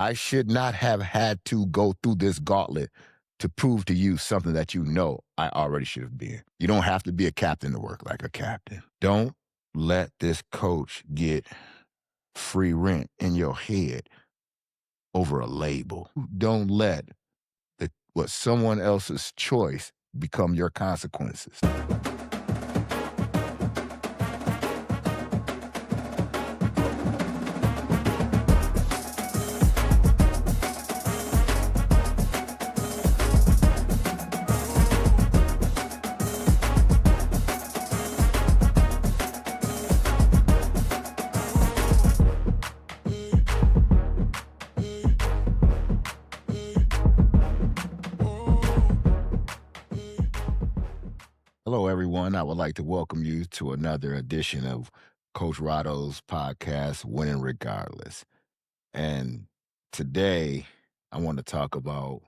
I should not have had to go through this gauntlet to prove to you something that you know I already should have been. You don't have to be a captain to work like a captain. Don't let this coach get free rent in your head over a label. Don't let what someone else's choice become your consequences. Hello, everyone. I would like to welcome you to another edition of Coach Rodo's podcast, Winning Regardless. And today, I want to talk about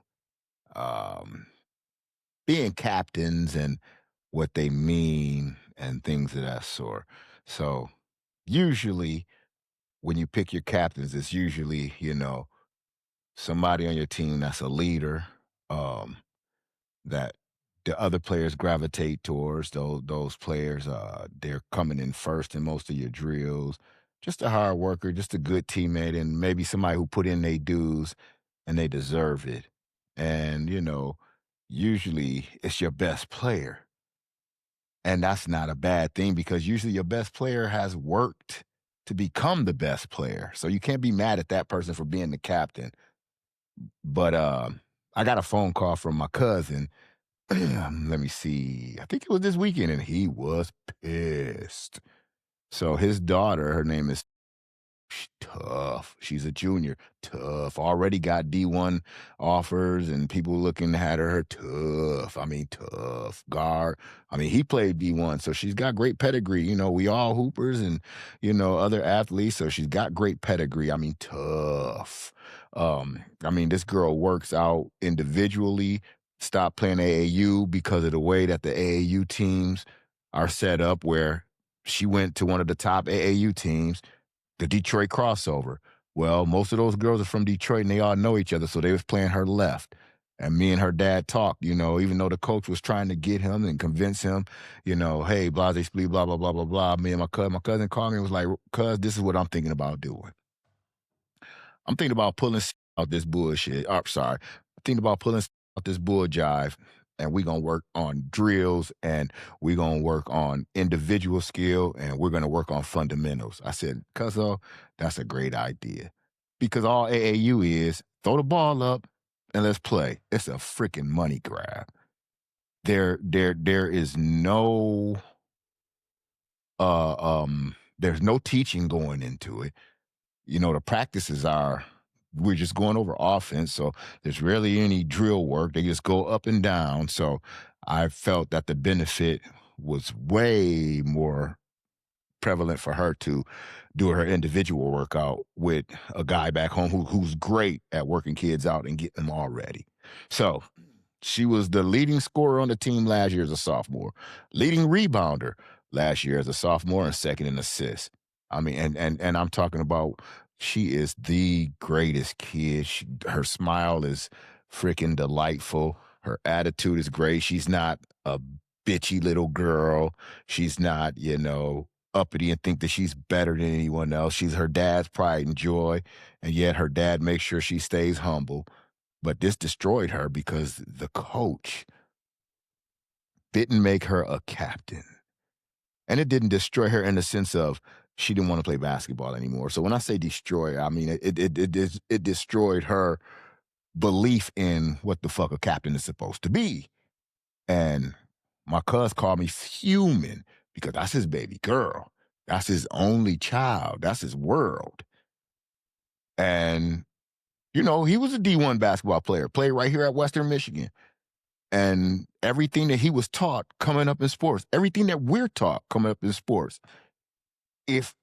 um, being captains and what they mean and things of that sort. So, usually, when you pick your captains, it's usually, somebody on your team that's a leader. That the other players gravitate towards. Those players, they're coming in first in most of your drills. Just a hard worker, just a good teammate, and maybe somebody who put in their dues and they deserve it. And usually it's your best player, and that's not a bad thing because usually your best player has worked to become the best player. So you can't be mad at that person for being the captain. But I got a phone call from my cousin. Let me see. I think it was this weekend, and he was pissed. So his daughter, her name is Tough. She's a junior. Tough. Already got D1 offers, and people looking at her. Tough. I mean, tough guard. I mean, he played D1, so she's got great pedigree. We all hoopers and other athletes, so she's got great pedigree. I mean, tough. I mean, this girl works out individually. Stopped playing AAU because of the way that the AAU teams are set up, where she went to one of the top AAU teams, the Detroit crossover. Well, most of those girls are from Detroit and they all know each other, so they was playing her left. And me and her dad talked, even though the coach was trying to get him and convince him, hey, blase splee, blah, blah, blah, blah, blah. Me and my cousin called me and was like, cuz, this is what I'm thinking about doing. I'm thinking about pulling out this bullshit. Oh, sorry. I'm thinking about pulling out this bull jive, and we're going to work on drills, and we're going to work on individual skill, and we're going to work on fundamentals. I said, cuzzo, that's a great idea. Because all AAU is throw the ball up and let's play. It's a freaking money grab. There is no there's no teaching going into it. The practices we're just going over offense, so there's rarely any drill work. They just go up and down. So I felt that the benefit was way more prevalent for her to do her individual workout with a guy back home who's great at working kids out and getting them all ready. So she was the leading scorer on the team last year as a sophomore, leading rebounder last year as a sophomore, and second in assists. I mean, and I'm talking about, she is the greatest kid. Her smile is freaking delightful. Her attitude is great. She's not a bitchy little girl. She's not, uppity and think that she's better than anyone else. She's her dad's pride and joy, and yet her dad makes sure she stays humble. But this destroyed her because the coach didn't make her a captain. And it didn't destroy her in the sense of she didn't want to play basketball anymore. So when I say destroy, I mean it destroyed her belief in what the fuck a captain is supposed to be. And my cuz called me fuming because that's his baby girl. That's his only child. That's his world. And, he was a D1 basketball player, played right here at Western Michigan. And everything that he was taught coming up in sports, everything that we're taught coming up in sports, if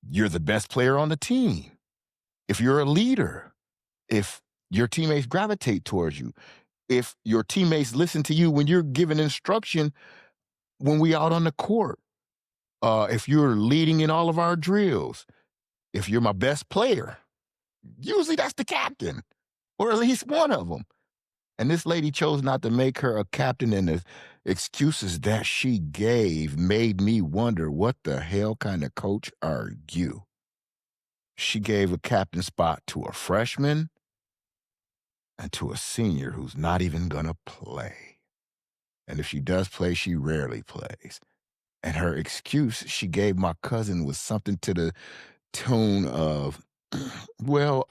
you're the best player on the team, if you're a leader, if your teammates gravitate towards you, if your teammates listen to you when you're giving instruction when we out on the court, if you're leading in all of our drills, if you're my best player, Usually that's the captain, or at least one of them. And this lady chose not to make her a captain, and the excuses that she gave made me wonder, what the hell kind of coach are you? She gave a captain spot to a freshman and to a senior who's not even going to play. And if she does play, she rarely plays. And her excuse she gave my cousin was something to the tune of, well,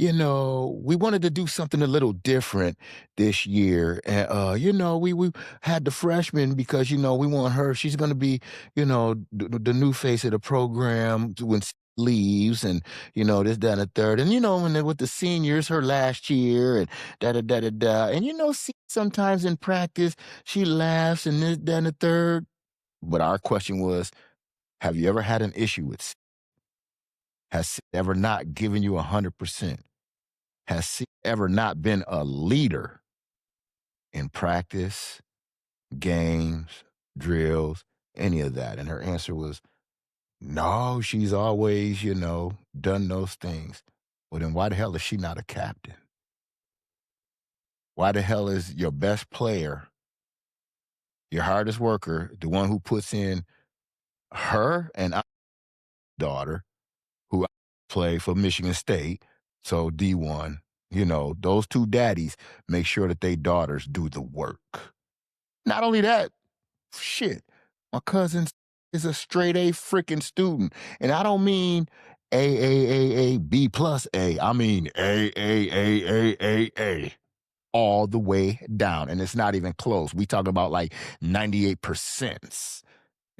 we wanted to do something a little different this year. And, we had the freshman because, we want her. She's going to be, the new face of the program when she leaves and, this, that, and the third. And, and then with the seniors, her last year and da, da, da, da, da. And, sometimes in practice, she laughs and this, that, and the third. But our question was, have you ever had an issue with has ever not given you 100%? Has she ever not been a leader in practice, games, drills, any of that? And her answer was, no, she's always, done those things. Well, then why the hell is she not a captain? Why the hell is your best player, your hardest worker, the one who puts in her and our daughter, who play for Michigan State, so D1, those two daddies make sure that their daughters do the work. Not only that, shit, my cousin is a straight A freaking student. And I don't mean A, B plus A. I mean A, all the way down. And it's not even close. We talking about like 98%.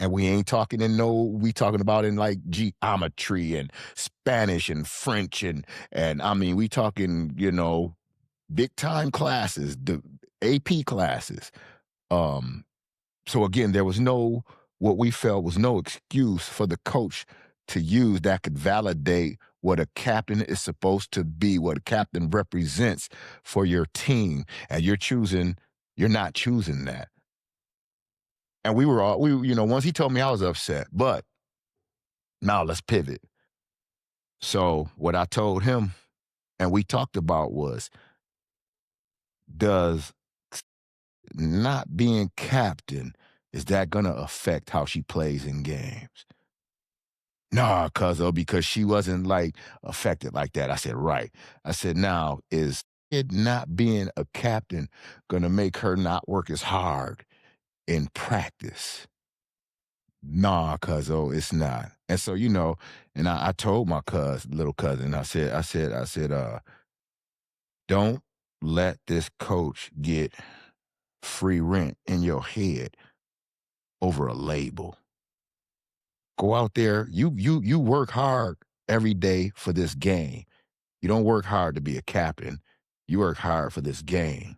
And we ain't talking we talking about in like geometry and Spanish and French and I mean, we talking, big time classes, the AP classes. So again, there was what we felt was no excuse for the coach to use that could validate what a captain is supposed to be, what a captain represents for your team. And you're not choosing that. And once he told me, I was upset. But now let's pivot. So what I told him and we talked about was, does not being captain, is that going to affect how she plays in games? Nah, because she wasn't like affected like that. I said, right. I said, now, is it not being a captain going to make her not work as hard in practice? Nah, it's not. And so, and I told my little cousin, I said, don't let this coach get free rent in your head over a label. Go out there, you work hard every day for this game. You don't work hard to be a captain. You work hard for this game.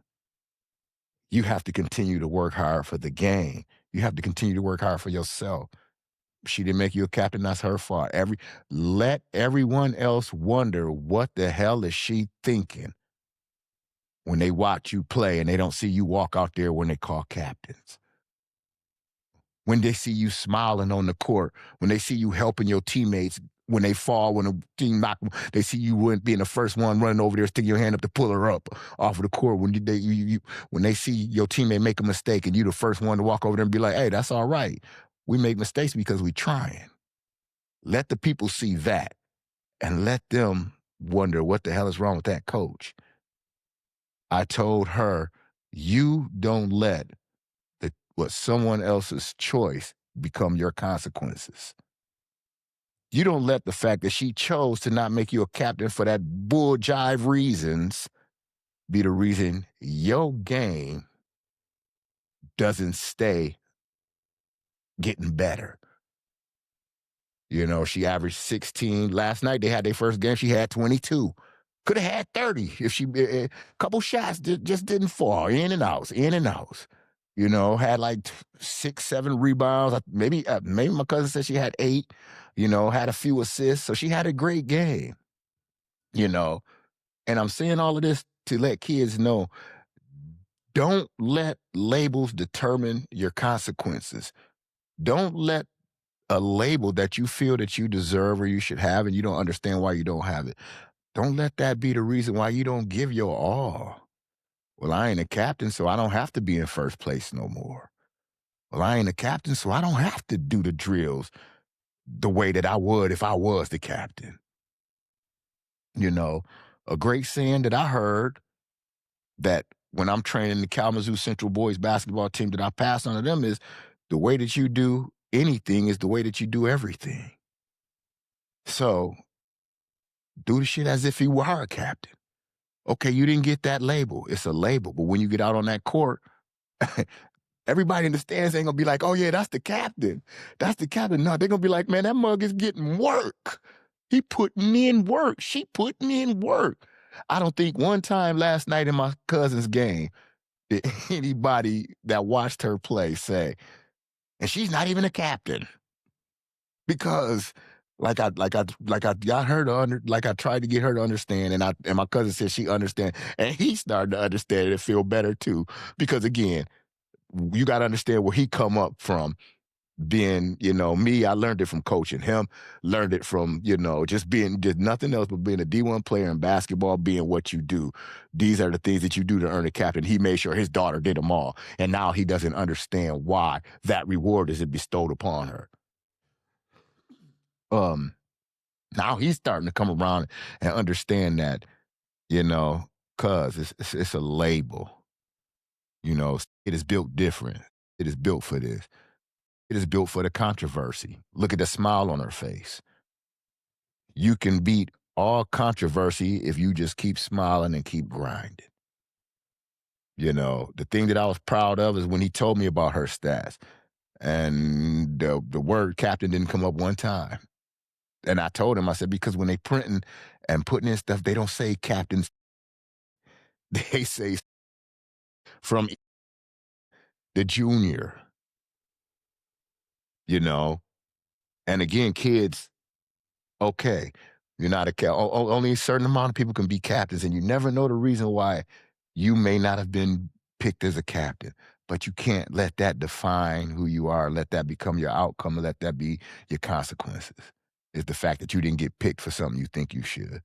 You have to continue to work hard for the game. You have to continue to work hard for yourself. She didn't make you a captain, that's her fault. Let everyone else wonder, what the hell is she thinking when they watch you play and they don't see you walk out there when they call captains? When they see you smiling on the court, when they see you helping your teammates when they fall, when a team knock them, they see you being the first one running over there, sticking your hand up to pull her up off of the court. When when they see your teammate make a mistake and you the first one to walk over there and be like, hey, that's all right. We make mistakes because we trying. Let the people see that and let them wonder what the hell is wrong with that coach. I told her, you don't let what someone else's choice become your consequences. You don't let the fact that she chose to not make you a captain for that bull jive reasons be the reason your game doesn't stay getting better. She averaged 16. Last night, they had their first game. She had 22. Could have had 30 if a couple shots just didn't fall. In and out. Had like 6, 7 rebounds. Maybe my cousin said she had 8, had a few assists. So she had a great game, And I'm saying all of this to let kids know, don't let labels determine your consequences. Don't let a label that you feel that you deserve or you should have, and you don't understand why you don't have it. Don't let that be the reason why you don't give your all. Well, I ain't a captain, so I don't have to be in first place no more. Well, I ain't a captain, so I don't have to do the drills the way that I would if I was the captain. You know, a great saying that I heard that when I'm training the Kalamazoo Central boys basketball team that I pass on to them is the way that you do anything is the way that you do everything. So do the shit as if you were a captain. Okay, you didn't get that label. It's a label. But when you get out on that court, everybody in the stands ain't gonna be like, oh yeah, that's the captain. That's the captain. No, they're gonna be like, man, that mug is getting work. He putting in work. She putting in work. I don't think one time last night in my cousin's game did anybody that watched her play say, and she's not even a captain. Because I got her to like I tried to get her to understand, and my cousin said she understand, and he started to understand it and feel better too. Because again, you got to understand where he come up from. Being, me, I learned it from coaching him, learned it from, just nothing else but being a D1 player in basketball, being what you do. These are the things that you do to earn a captain. He made sure his daughter did them all. And now he doesn't understand why that reward isn't bestowed upon her. Now he's starting to come around and understand that, cause it's a label. It is built different. It is built for this. It is built for the controversy. Look at the smile on her face. You can beat all controversy if you just keep smiling and keep grinding. The thing that I was proud of is when he told me about her stats. And the word captain didn't come up one time. And I told him, I said, because when they printing and putting in stuff, they don't say captains. They say from the junior, And again, kids, okay, you're not a captain. Only a certain amount of people can be captains, and you never know the reason why you may not have been picked as a captain. But you can't let that define who you are. Let that become your outcome, and let that be your consequences. Is the fact that you didn't get picked for something you think you should.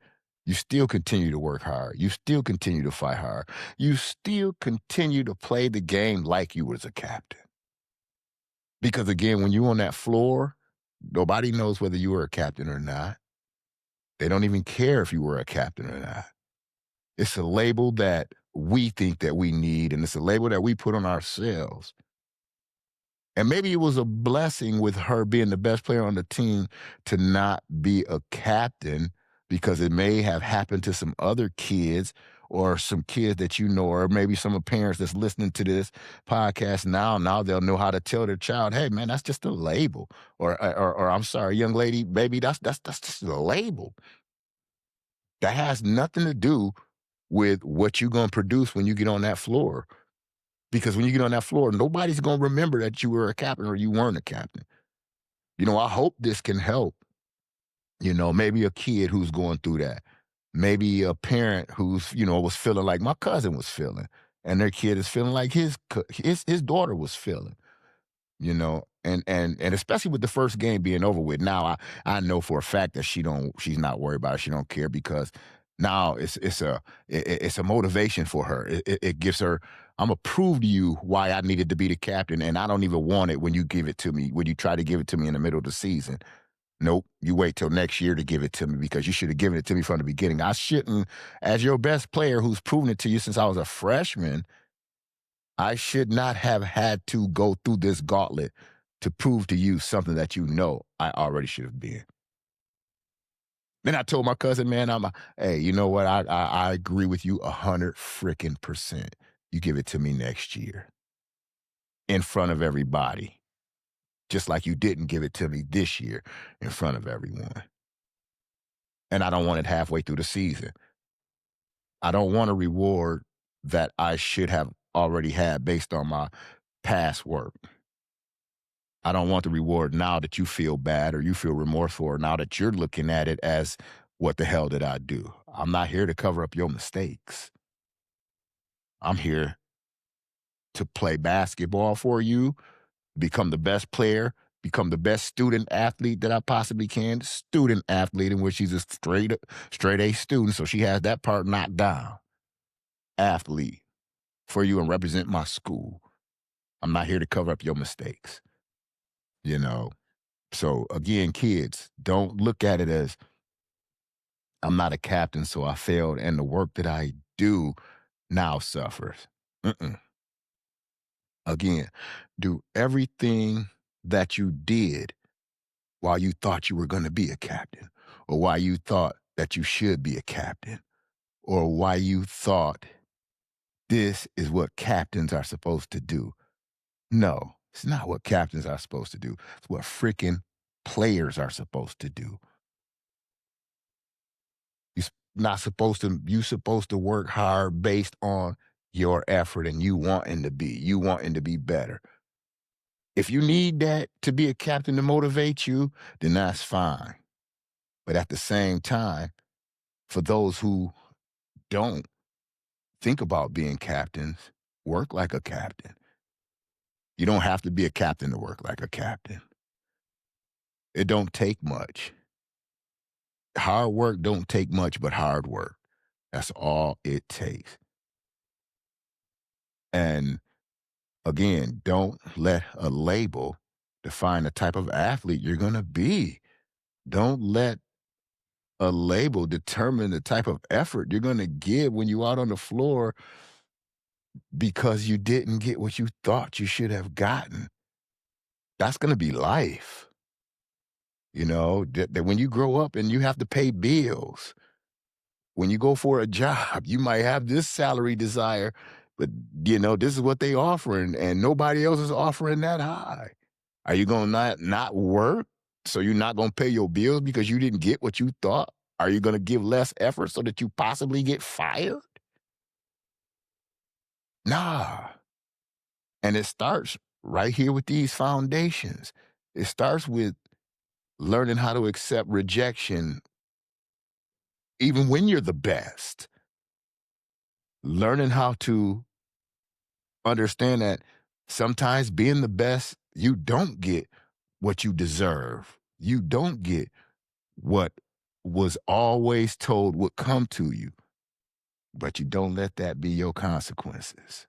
You still continue to work hard. You still continue to fight hard. You still continue to play the game like you was a captain. Because again, when you're on that floor, nobody knows whether you were a captain or not. They don't even care if you were a captain or not. It's a label that we think that we need, and it's a label that we put on ourselves. And maybe it was a blessing with her being the best player on the team to not be a captain, because it may have happened to some other kids or some kids that or maybe some parents that's listening to this podcast now they'll know how to tell their child, hey man, that's just a label. Or I'm sorry, young lady, baby, that's just a label. That has nothing to do with what you're going to produce when you get on that floor. Because when you get on that floor, nobody's going to remember that you were a captain or you weren't a captain. I hope this can help, maybe a kid who's going through that. Maybe a parent who's, was feeling like my cousin was feeling, and their kid is feeling like his daughter was feeling. And especially with the first game being over with, now I know for a fact that she's not worried about it. She don't care, because now it's a motivation for her. It gives her, I'm gonna prove to you why I needed to be the captain, and I don't even want it when you give it to me, when you try to give it to me in the middle of the season. Nope, you wait till next year to give it to me, because you should have given it to me from the beginning. I shouldn't, as your best player who's proven it to you since I was a freshman, I should not have had to go through this gauntlet to prove to you something that I already should have been. Then I told my cousin, man, hey, you know what? I agree with you 100%. You give it to me next year in front of everybody, just like you didn't give it to me this year in front of everyone. And I don't want it halfway through the season. I don't want a reward that I should have already had based on my past work. I don't want the reward now that you feel bad or you feel remorseful, or now that you're looking at it as, what the hell did I do? I'm not here to cover up your mistakes. I'm here to play basketball for you, become the best player, become the best student athlete that I possibly can. Student athlete, in which she's a straight A student, so she has that part knocked down. Athlete for you and represent my school. I'm not here to cover up your mistakes. You know? So again, kids, don't look at it as I'm not a captain, so I failed, and the work that I do now suffers. Mm-mm. Again, do everything that you did while you thought you were going to be a captain, or why you thought that you should be a captain, or why you thought this is what captains are supposed to do. No, it's not what captains are supposed to do. It's what freaking players are supposed to do. You're supposed to work hard based on your effort and you wanting to be better. If you need that to be a captain to motivate you, then that's fine. But at the same time, for those who don't think about being captains, work like a captain. You don't have to be a captain to work like a captain. It don't take much. Hard work don't take much but hard work. That's all it takes. And again, don't let a label define the type of athlete you're going to be. Don't let a label determine the type of effort you're going to give when you're out on the floor because you didn't get what you thought you should have gotten. That's going to be life. You know, that when you grow up and you have to pay bills, when you go for a job, you might have this salary desire, but this is what they offering and nobody else is offering that high. Are you going to not work? So you're not going to pay your bills because you didn't get what you thought? Are you going to give less effort so that you possibly get fired? Nah. And it starts right here with these foundations. It starts with learning how to accept rejection even when you're the best. Learning how to understand that sometimes being the best, you don't get what you deserve. You don't get what was always told would come to you, but you don't let that be your consequences.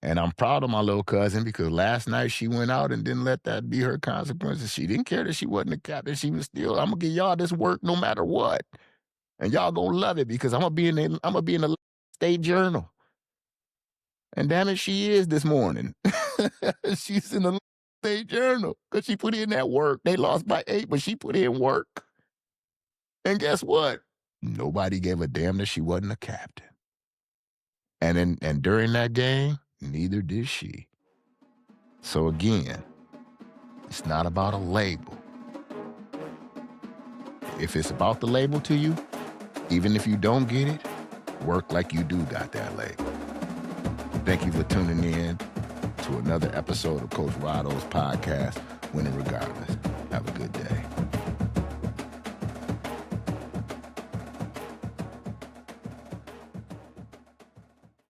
And I'm proud of my little cousin because last night she went out and didn't let that be her consequences. She didn't care that she wasn't a captain. She was still, I'm gonna give y'all this work no matter what. And y'all gonna love it because I'm gonna be in the state journal. And damn it, she is this morning. She's in the state journal because she put in that work. They lost by 8, but she put in work. And guess what? Nobody gave a damn that she wasn't a captain. And during that game, neither did she. So again, it's not about a label. If it's about the label to you, even if you don't get it, work like you do got that label. Thank you for tuning in to another episode of Coach Rodo's podcast, Winning Regardless.